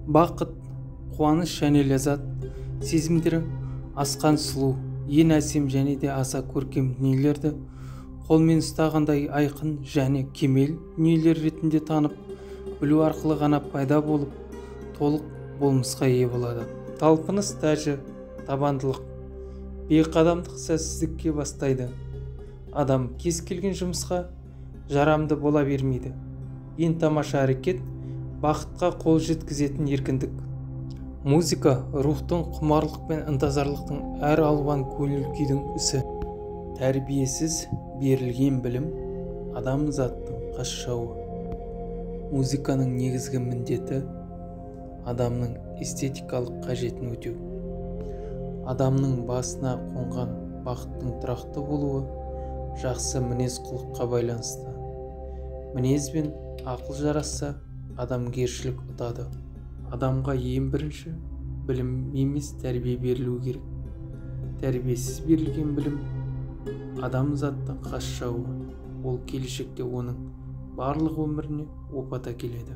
бақыт, қуаныш және ләззат сезімдері асқан сұлу, ең әсем және де аса көркем дүниелерді қолмен ұстағандай айқын және кемел дүниелер ретінде танып білу арқылы ғана пайда болып толық болмысқа ие болады. Талпыныс тәжі табандылық бейқадамдық сәтсіздікке бастайды. Адам кез келген жұмысқа жарамды бола бермейді. Ең тамаша әрекет бақытқа қол жеткізетін еркіндік. Музыка рухтың құмарлық пен ынтазарлықтың әр алуан көңіл күйдің ісі. Тәрбиесіз берілген білім адам заттың қас жауы. Музыканың негізгі міндеті адамның эстетикалық қажетін өтеу. Адамның басына қонған бақыттың тұрақты болуы жақсы мінез құлыққа байланысты. Мінез бен ақыл жарасса, адамгершілік ұтады. Адамға ең бірінші білім емес тәрбие берілу керек. Тәрбиесіз берілген білім адам заттың қас жауы. Ол келешекте оның барлық өміріне опат әкеледі.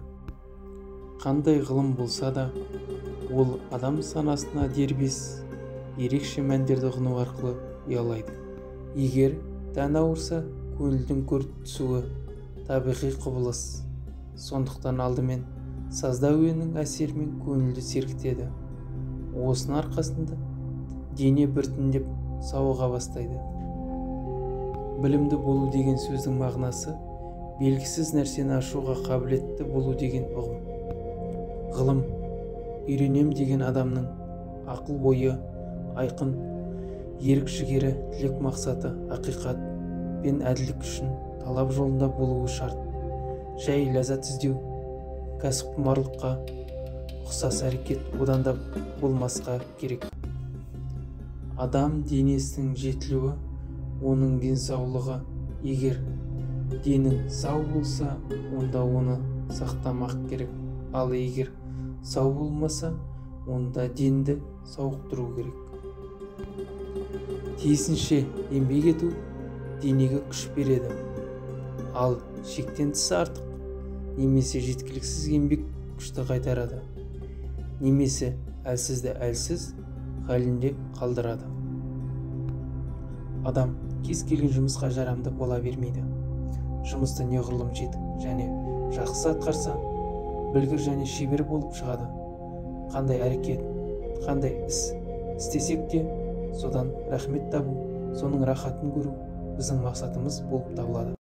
Қандай ғылым болса да, ол адам санасына дербес ерекше мәндерді ұғыну арқылы ұялайды. Егер тән ауырса, көңілдің көріп түсуі табиғи құбылыс. Сондықтан алдымен сазда әуеннің әсерімен көңілді сергітеді. Осының арқасында дене біртіндеп сауыға бастайды. Білімді болу деген сөздің мағынасы белгісіз нәрсені ашуға қабілетті болу деген ұғым. Ғылым, үйренем деген адамның ақыл-ойы айқын, ерік-жігері, тілек мақсаты, ақиқат пен әділдік үшін талап жолында болуы шарт. Жай ләззат іздеу, кәсіпқұмарлыққа ұқсас әрекет одан да болмасқа керек. Адам денесінің жетілуі, оның денсаулығы. Егер денің сау болса, онда оны сақтамақ керек. Ал егер сау болмаса, онда денді сауықтыру керек. Тиісінше еңбек ету денеге күш береді. Ал шектен тыс артық немесе жеткіліксіз еңбек күшті қайтарады. Немесе әлсізді әлсіз халінде қалдырады. Адам кез келген жұмысқа жарамды бола бермейді. Жұмысты неғұрлым жетік және жақсы атқарса, білгір және шебер болып шығады. Қандай әрекет, қандай іс істесек те, содан рахмет табу, соның рахатын көру біздің мақсатымыз болып табылады.